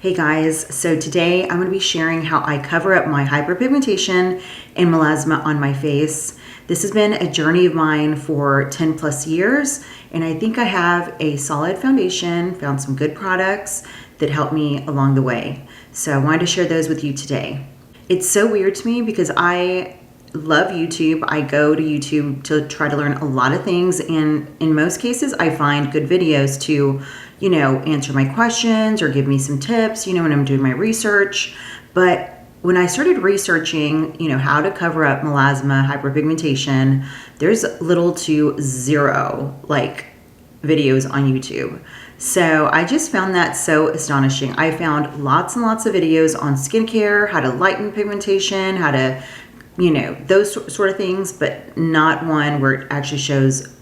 Hey guys, so today I'm going to be sharing how I cover up my hyperpigmentation and melasma on my face. This has been a journey of mine for 10 plus years, and I think I have a solid foundation, found some good products that helped me along the way. So I wanted to share those with you today. It's so weird to me because I love YouTube. I go to YouTube to try to learn a lot of things, and in most cases I find good videos to answer my questions or give me some tips, when I'm doing my research. But when I started researching, how to cover up melasma, hyperpigmentation, there's little to zero videos on YouTube. So I just found that so astonishing. I found lots and lots of videos on skincare, how to lighten pigmentation, how to, those sort of things, but not one where it actually shows,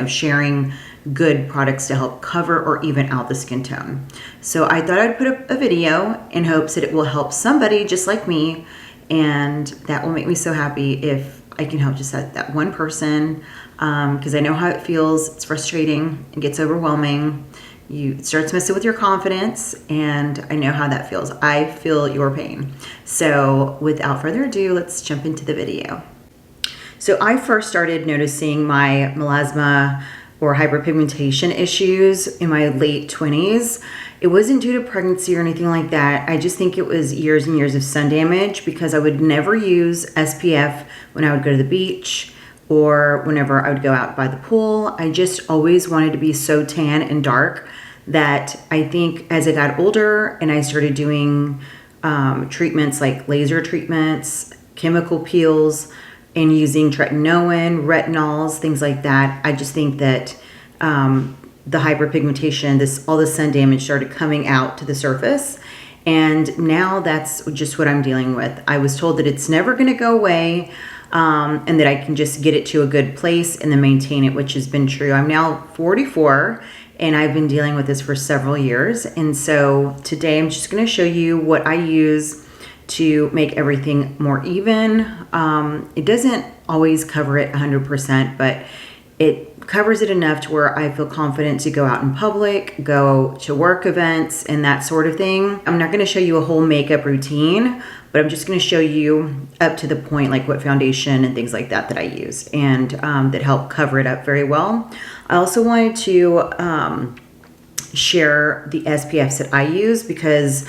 sharing good products to help cover or even out the skin tone. So I thought I'd put up a video in hopes that it will help somebody just like me, and that will make me so happy if I can help just that one person, because I know how it feels. It's frustrating, it gets overwhelming, it starts messing with your confidence, and I know how that feels. I feel your pain. So without further ado, let's jump into the video. So I first started noticing my melasma or hyperpigmentation issues in my late 20s. It wasn't due to pregnancy or anything like that. I just think it was years and years of sun damage because I would never use SPF when I would go to the beach or whenever I would go out by the pool. I just always wanted to be so tan and dark that I think as I got older and I started doing treatments like laser treatments, chemical peels, and using tretinoin, retinols, things like that, I just think that the hyperpigmentation, all the sun damage started coming out to the surface. And now that's just what I'm dealing with. I was told that it's never gonna go away, and that I can just get it to a good place and then maintain it, which has been true. I'm now 44 and I've been dealing with this for several years. And so today I'm just gonna show you what I use to make everything more even. It doesn't always cover it 100%, but it covers it enough to where I feel confident to go out in public, go to work events, and that sort of thing. I'm not gonna show you a whole makeup routine, but I'm just gonna show you up to the point, like what foundation and things like that I use, and that help cover it up very well. I also wanted to share the SPFs that I use because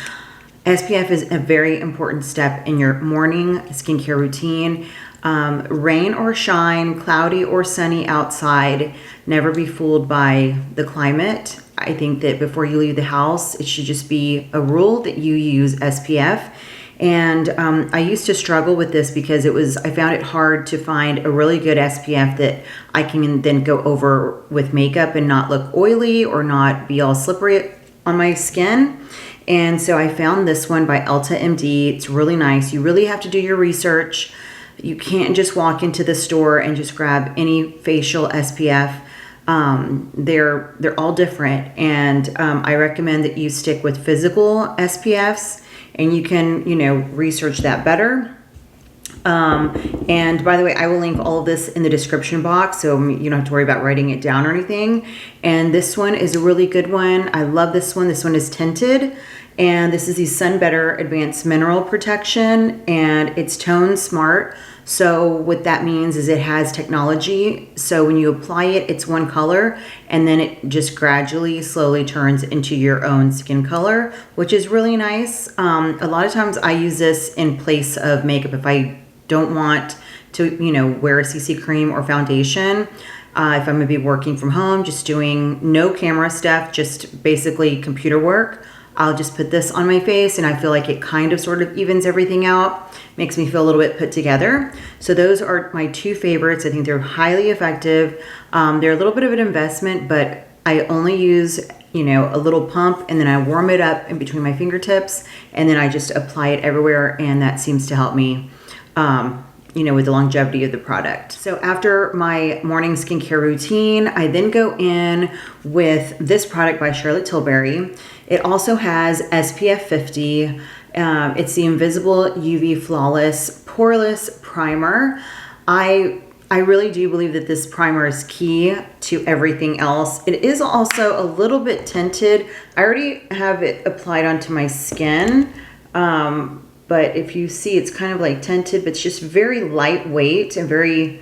SPF is a very important step in your morning skincare routine. Rain or shine, cloudy or sunny outside, never be fooled by the climate. I think that before you leave the house, it should just be a rule that you use SPF. And I used to struggle with this because I found it hard to find a really good SPF that I can then go over with makeup and not look oily or not be all slippery on my skin. And so I found this one by Elta MD. It's really nice. You really have to do your research. You can't just walk into the store and just grab any facial SPF. They're all different, and I recommend that you stick with physical SPFs, and you can research that better. And by the way, I will link all of this in the description box, so you don't have to worry about writing it down or anything. And this one is a really good one. I love this one. This one is tinted, and this is the Sun Better Advanced Mineral Protection, and it's tone smart. So what that means is it has technology. So when you apply it, it's one color, and then it just gradually, slowly turns into your own skin color, which is really nice. A lot of times I use this in place of makeup if I don't want to, wear a CC cream or foundation. If I'm gonna be working from home, just doing no camera stuff, just basically computer work, I'll just put this on my face, and I feel like it kind of sort of evens everything out, makes me feel a little bit put together. So those are my two favorites. I think they're highly effective. They're a little bit of an investment, but I only use a little pump, and then I warm it up in between my fingertips, and then I just apply it everywhere, and that seems to help me with the longevity of the product. So after my morning skincare routine, I then go in with this product by Charlotte Tilbury. It also has SPF 50. It's the Invisible UV Flawless Poreless Primer. I I really do believe that this primer is key to everything else. It is also a little bit tinted. I already have it applied onto my skin, but if you see, it's kind of like tinted, but it's just very lightweight and very,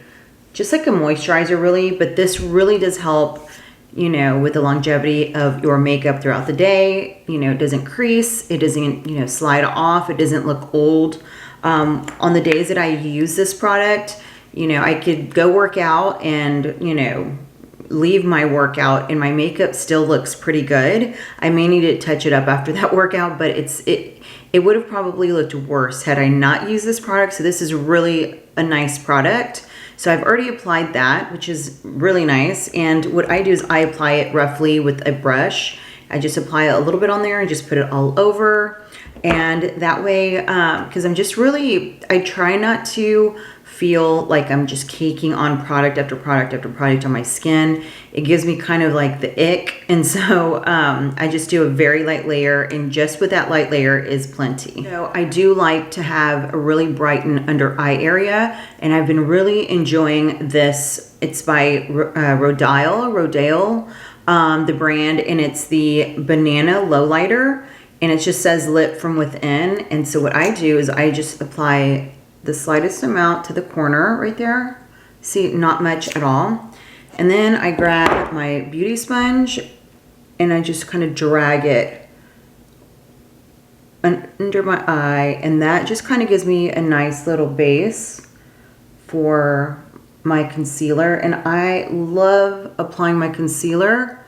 just like a moisturizer really, but this really does help, you know, with the longevity of your makeup throughout the day. You know, it doesn't crease, it doesn't, you know, slide off, it doesn't look old. On the days that I use this product, you know, I could go work out and, you know, leave my workout and my makeup still looks pretty good. I may need to touch it up after that workout, but it would have probably looked worse had I not used this product. So this is really a nice product. So I've already applied that, which is really nice. And what I do is I apply it roughly with a brush. I just apply a little bit on there and just put it all over. And that way, because I'm just really, I try not to feel like I'm just caking on product after product after product on my skin. It gives me kind of like the ick. And so I just do a very light layer, and just with that light layer is plenty. So I do like to have a really brighten under eye area, and I've been really enjoying this. It's by Rodale, the brand, and it's the Banana Lowlighter, and it just says lip from within. And so what I do is I just apply the slightest amount to the corner right there. See, not much at all. And then I grab my beauty sponge and I just kind of drag it under my eye, and that just kind of gives me a nice little base for my concealer. And I love applying my concealer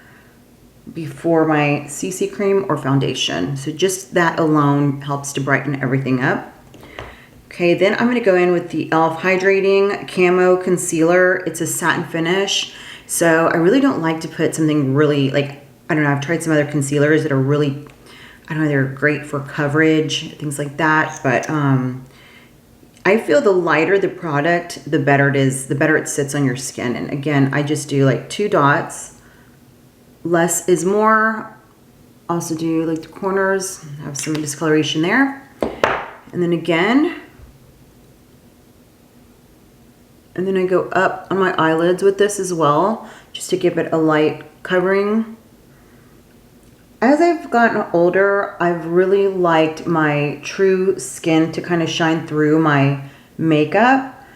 before my CC cream or foundation. So just that alone helps to brighten everything up. Okay, then I'm going to go in with the e.l.f. Hydrating Camo Concealer. It's a satin finish, so I really don't like to put something really, like, I don't know, I've tried some other concealers that are really, I don't know, they're great for coverage, things like that, but I feel the lighter the product, the better it is, the better it sits on your skin. And again, I just do like 2 dots. Less is more. Also do like the corners, have some discoloration there. And then again, and then I go up on my eyelids with this as well, just to give it a light covering. As I've gotten older, I've really liked my true skin to kind of shine through my makeup.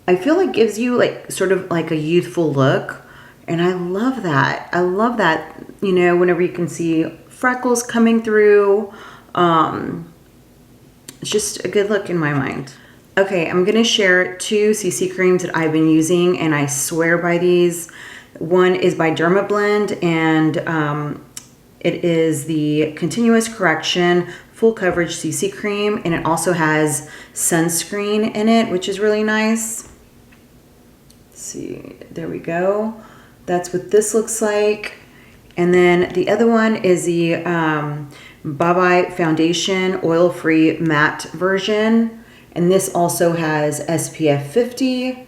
I feel like it gives you like sort of like a youthful look, and I love that. I love that, you know, whenever you can see freckles coming through. It's just a good look in my mind. Okay, I'm gonna share 2 CC creams that I've been using, and I swear by these. One is by Dermablend, and it is the Continuous Correction Full Coverage CC Cream, and it also has sunscreen in it, which is really nice. Let's see, there we go. That's what this looks like. And then the other one is the Bye Foundation Oil-Free Matte version. And this also has SPF 50.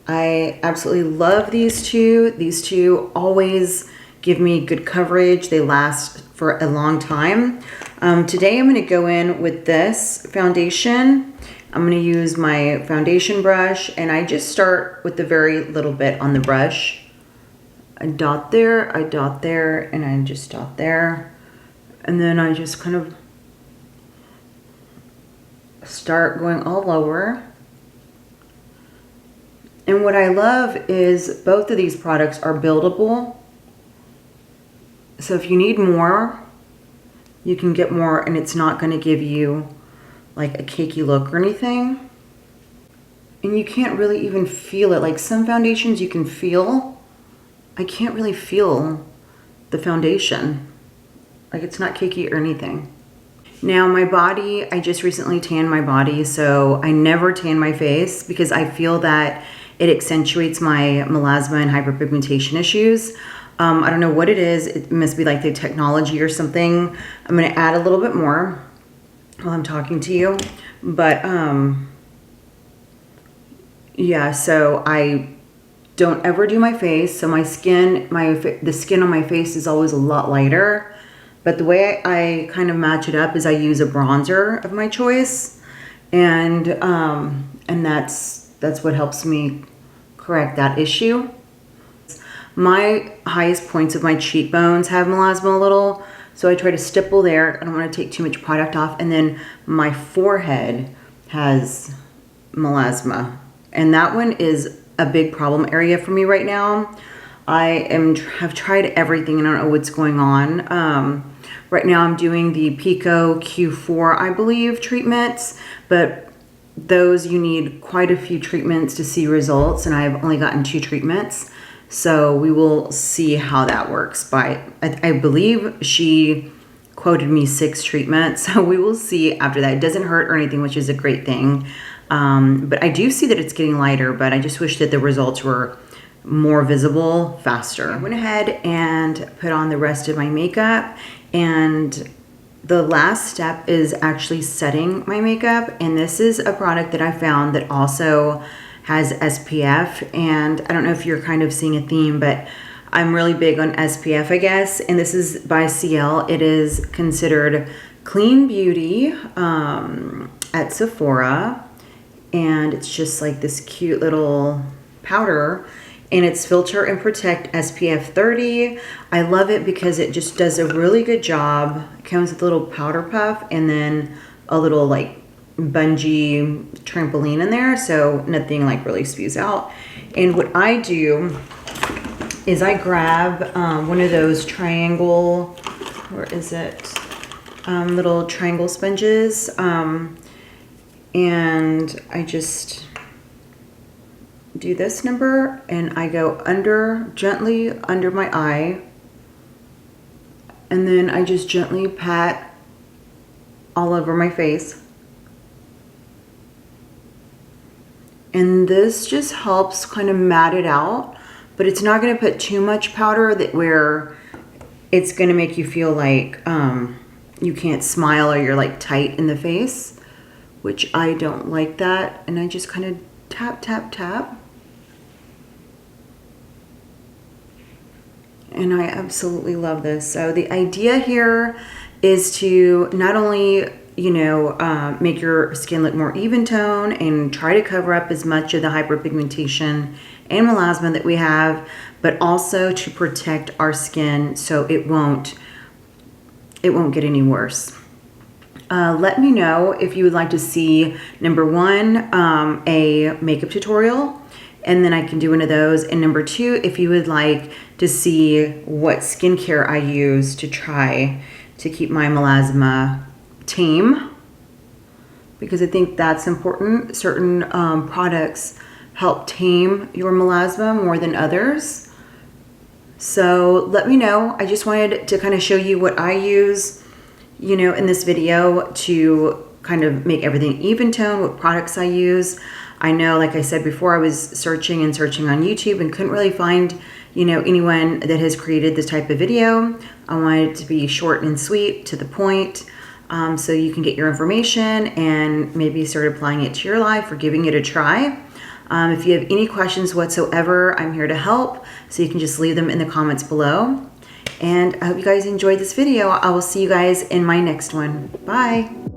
I absolutely love these two. These two always give me good coverage. They last for a long time. Today I'm going to go in with this foundation. I'm going to use my foundation brush, and I just start with the very little bit on the brush. I dot there, and I just dot there. And then I just kind of start going all over. And what I love is both of these products are buildable. So if you need more, you can get more, and it's not going to give you like a cakey look or anything. And you can't really even feel it. Like some foundations you can feel. I can't really feel the foundation. Like it's not cakey or anything. Now my body, I just recently tanned my body, so I never tan my face because I feel that it accentuates my melasma and hyperpigmentation issues. I don't know what it is. It must be like the technology or something. I'm gonna add a little bit more while I'm talking to you. But yeah, so I don't ever do my face. So my skin, the skin on my face is always a lot lighter. But the way I kind of match it up is I use a bronzer of my choice, and that's what helps me correct that issue. My highest points of my cheekbones have melasma a little, so I try to stipple there. I don't want to take too much product off. And then my forehead has melasma, and that one is a big problem area for me right now. Have tried everything and I don't know what's going on. Right now I'm doing the Pico Q4, I believe, treatments, but those you need quite a few treatments to see results, and I've only gotten 2 treatments. So we will see how that works. I believe she quoted me 6 treatments, so we will see after that. It doesn't hurt or anything, which is a great thing. But I do see that it's getting lighter, but I just wish that the results were more visible faster. I went ahead and put on the rest of my makeup, and the last step is actually setting my makeup. And this is a product that I found that also has SPF, and I don't know if you're kind of seeing a theme, but I'm really big on SPF, I guess. And this is by CL. It is considered clean beauty at Sephora, and it's just like this cute little powder, and it's Filter and Protect SPF 30. I love it because it just does a really good job. It comes with a little powder puff and then a little like bungee trampoline in there, so nothing like really spews out. And what I do is I grab one of those triangle, where is it? Little triangle sponges, and I just do this number, and I go gently under my eye, and then I just gently pat all over my face. And this just helps kind of mat it out, but it's not going to put too much powder that where it's going to make you feel like you can't smile or you're like tight in the face, which I don't like that. And I just kind of tap, tap, tap. And I absolutely love this. So the idea here is to not only, you know, make your skin look more even tone and try to cover up as much of the hyperpigmentation and melasma that we have, but also to protect our skin so it won't get any worse. Let me know if you would like to see, number 1, a makeup tutorial, and then I can do one of those. And number 2, if you would like to see what skincare I use to try to keep my melasma tame, because I think that's important. Certain products help tame your melasma more than others. So let me know. I just wanted to kind of show you what I use, you know, in this video to kind of make everything even tone, what products I use. I know, like I said before, I was searching on YouTube and couldn't really find, you know, anyone that has created this type of video. I wanted it to be short and sweet, to the point, so you can get your information and maybe start applying it to your life or giving it a try. If you have any questions whatsoever, I'm here to help, so you can just leave them in the comments below. And I hope you guys enjoyed this video. I will see you guys in my next one. Bye.